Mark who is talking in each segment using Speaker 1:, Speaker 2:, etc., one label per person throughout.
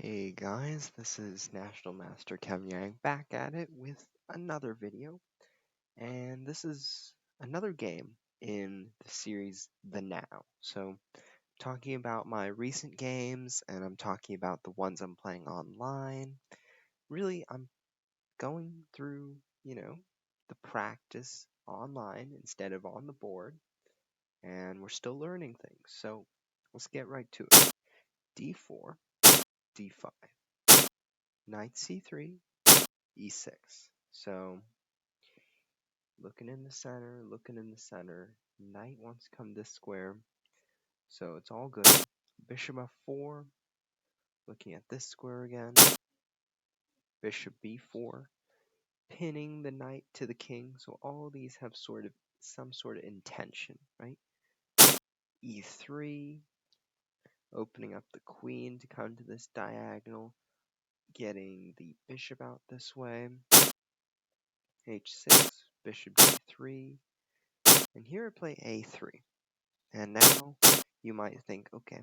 Speaker 1: Hey guys, this is National Master Kevin Yang back at it with another video, and this is another game in the series The Now. So, talking about my recent games, and I'm talking about the ones I'm playing online. Really, I'm going through, the practice online instead of on the board, and we're still learning things. So, let's get right to it. D4, D5, Knight C3, E6. So, looking in the center, knight wants to come this square, so it's all good. Bishop F4, looking at this square again. Bishop B4, pinning the knight to the king, so all these have some sort of intention, right? E3, opening up the queen to come to this diagonal, getting the bishop out this way. H6, bishop D3, and here I play A3. And now you might think, okay,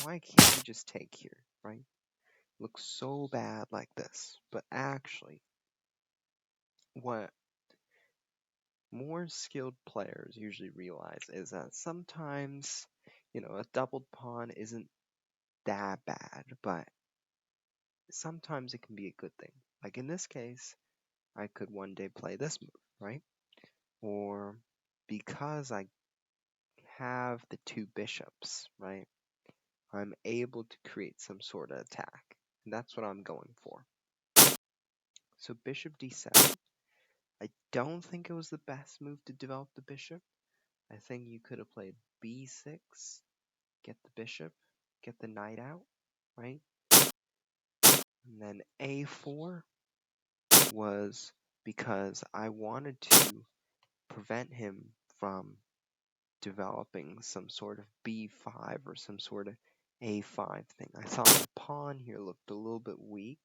Speaker 1: why can't you just take here, right? Looks so bad like this. But actually, what more skilled players usually realize is that sometimes, a doubled pawn isn't that bad, but sometimes it can be a good thing. Like in this case, I could one day play this move, right? Or because I have the two bishops, right? I'm able to create some sort of attack. And that's what I'm going for. So bishop d7. I don't think it was the best move to develop the bishop. I think you could have played b6, get the bishop, get the knight out, right? And then a4 was because I wanted to prevent him from developing some sort of b5 or some sort of a5 thing. I thought the pawn here looked a little bit weak.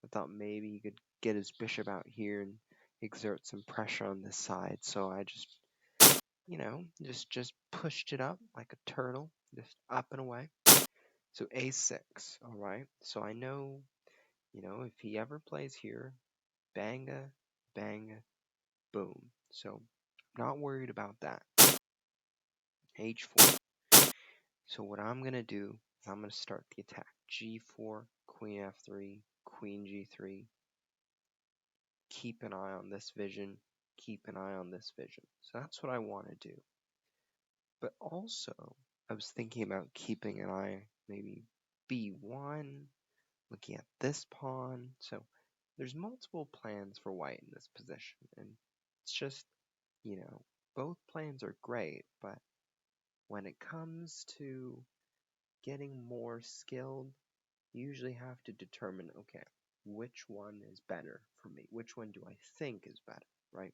Speaker 1: I thought maybe he could get his bishop out here and exert some pressure on this side. So I just, just pushed it up like a turtle, just up and away. So a6, all right. So I know, if he ever plays here, banga, banga, boom. So I'm not worried about that. h4. So what I'm going to do is I'm going to start the attack. g4, queen f3, queen g3. Keep an eye on this vision. Keep an eye on this vision. So that's what I want to do. But also, I was thinking about keeping an eye, maybe b1, looking at this pawn. So there's multiple plans for white in this position. And it's just, both plans are great, but when it comes to getting more skilled, you usually have to determine, okay, which one is better for me? Which one do I think is better, right?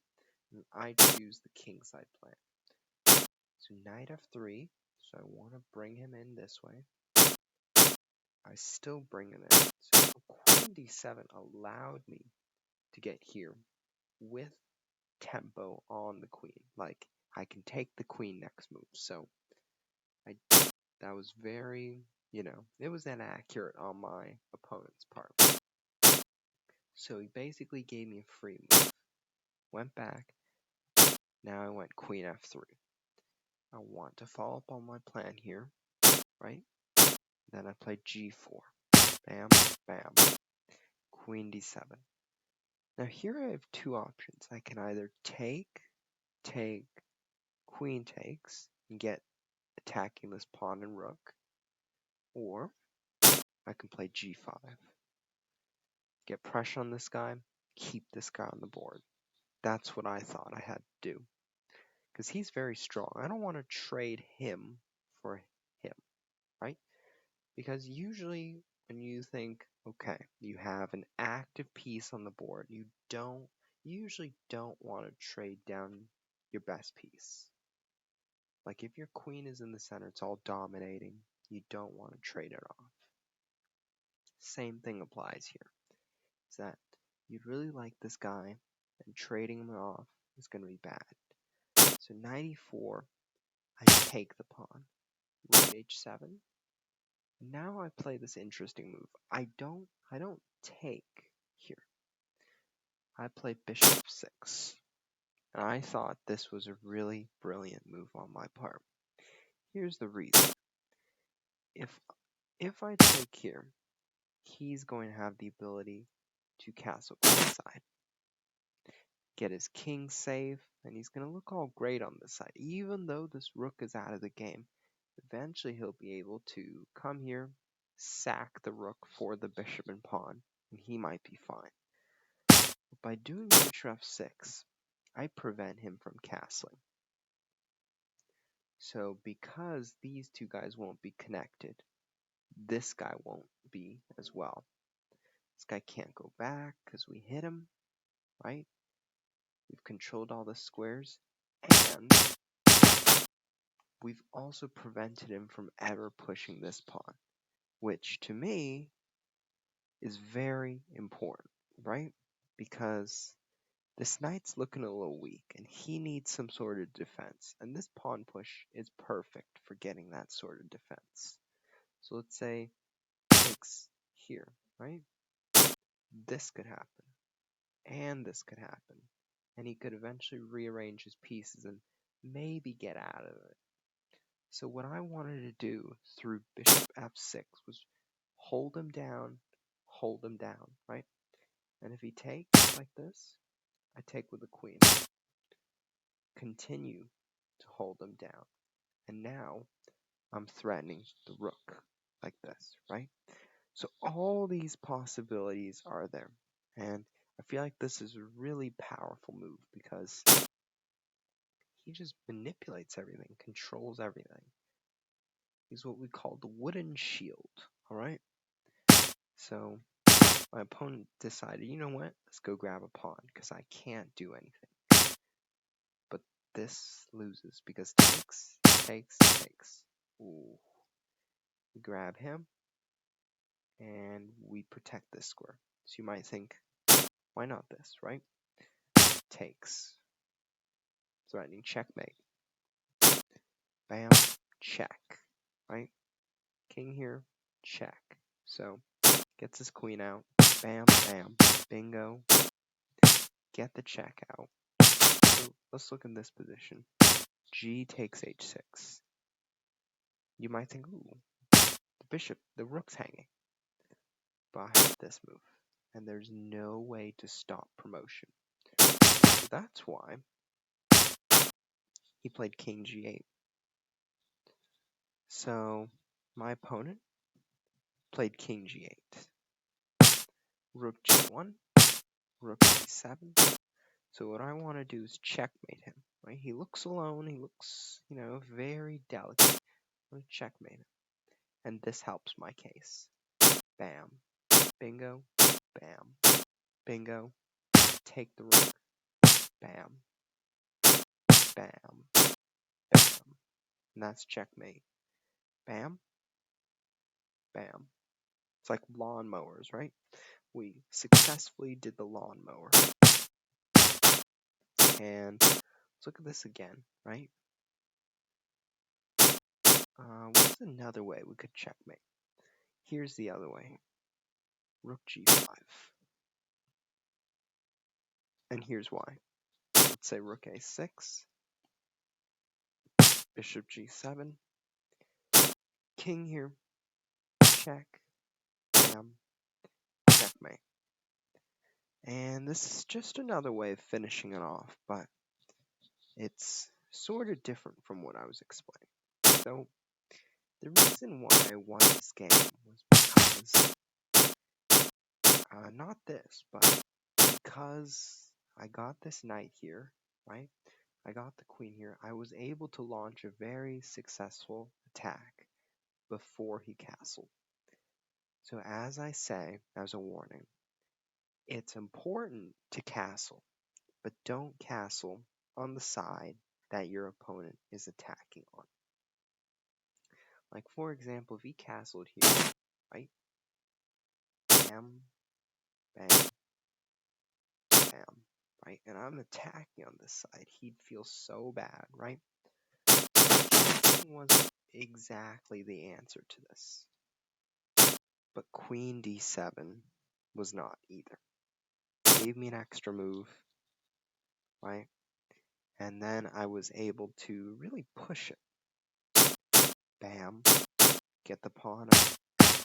Speaker 1: And I choose the kingside plan. So knight f3, so I want to bring him in this way. I still bring him in. So queen d7 allowed me to get here with tempo on the queen. Like, I can take the queen next move. So that was very, it was inaccurate on my opponent's part. So he basically gave me a free move. Went back. Now I went queen f3. I want to follow up on my plan here, right? Then I played g4. Bam, bam. Queen d7. Now here I have two options. I can either take, queen takes, and get attacking this pawn and rook, or I can play g5. Get pressure on this guy, keep this guy on the board. That's what I thought I had to do. Because he's very strong. I don't want to trade him for him, right? Because usually when you think, okay, you have an active piece on the board, you usually don't want to trade down your best piece. Like if your queen is in the center, it's all dominating, you don't want to trade it off. Same thing applies here. Is that you'd really like this guy, and trading him off is going to be bad. So knight e4, I take the pawn. Rook h7. Now I play this interesting move. I don't take here. I play bishop 6. And I thought this was a really brilliant move on my part. Here's the reason. If I take here, he's going to have the ability to castle side, get his king safe, and he's going to look all great on this side. Even though this rook is out of the game, eventually he'll be able to come here, sack the rook for the bishop and pawn, and he might be fine. But by doing bishop f6, I prevent him from castling. So because these two guys won't be connected, this guy won't be as well. This guy can't go back because we hit him, right? We've controlled all the squares, and we've also prevented him from ever pushing this pawn, which to me is very important, right? Because this knight's looking a little weak, and he needs some sort of defense, and this pawn push is perfect for getting that sort of defense. So let's say takes here, right? This could happen, and this could happen, and he could eventually rearrange his pieces and maybe get out of it. So what I wanted to do through bishop f6 was hold him down, right? And if he takes like this, I take with the queen. Continue to hold him down. And now I'm threatening the rook like this, right? So all these possibilities are there. And I feel like this is a really powerful move because he just manipulates everything, controls everything. He's what we call the wooden shield, alright? So my opponent decided, you know what, let's go grab a pawn because I can't do anything. But this loses because takes. Ooh. We grab him and we protect this square. So you might think, why not this, right? Takes. Threatening checkmate. Bam, check, right? King here, check. So gets his queen out. Bam, bam, bingo. Get the check out. So let's look in this position. G takes h6. You might think, ooh, the rook's hanging. But I have this move, and there's no way to stop promotion. So that's why he played king g8. So my opponent played king g8. Rook g1, rook g7. So what I want to do is checkmate him, right? He looks alone, he looks, very delicate. I'm going to checkmate him. And this helps my case. Bam. Bingo. Bam. Bingo. Take the rook. Bam. Bam. Bam. And that's checkmate. Bam. Bam. It's like lawnmowers, right? We successfully did the lawnmower. And let's look at this again, right? What's another way we could checkmate? Here's the other way. Rook g5. And here's why. Let's say rook a6, bishop g7, king here, check, bam, checkmate. And this is just another way of finishing it off, but it's sort of different from what I was explaining. So the reason why I won this game was because, not this, but because I got this knight here, right? I got the queen here. I was able to launch a very successful attack before he castled. So as I say, as a warning, it's important to castle, but don't castle on the side that your opponent is attacking on. Like, for example, if he castled here, right? Bam, bam, bam, right? And I'm attacking on this side. He'd feel so bad, right? It wasn't exactly the answer to this. But queen d7 was not either. Gave me an extra move, right? And then I was able to really push it. Bam, get the pawn up,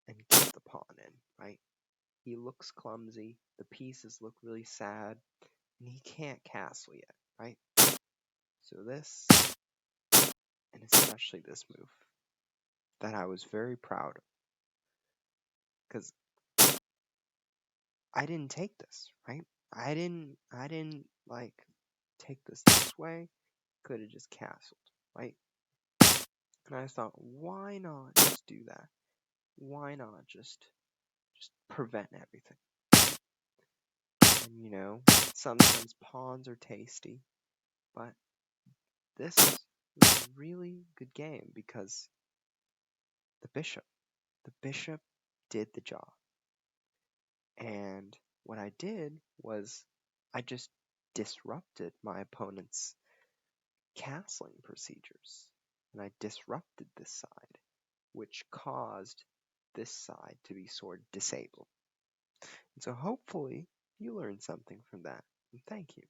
Speaker 1: and get the pawn in, right? He looks clumsy, the pieces look really sad, and he can't castle yet, right? So this, and especially this move, that I was very proud of, because I didn't take this, right? I didn't like take this way. Could have just castled, right? And I thought, why not just do that? Why not just prevent everything? And sometimes pawns are tasty, but this was a really good game because the bishop did the job. And what I did was I just disrupted my opponent's castling procedures. And I disrupted this side, which caused this side to be sort of disabled. And so hopefully you learned something from that. And thank you.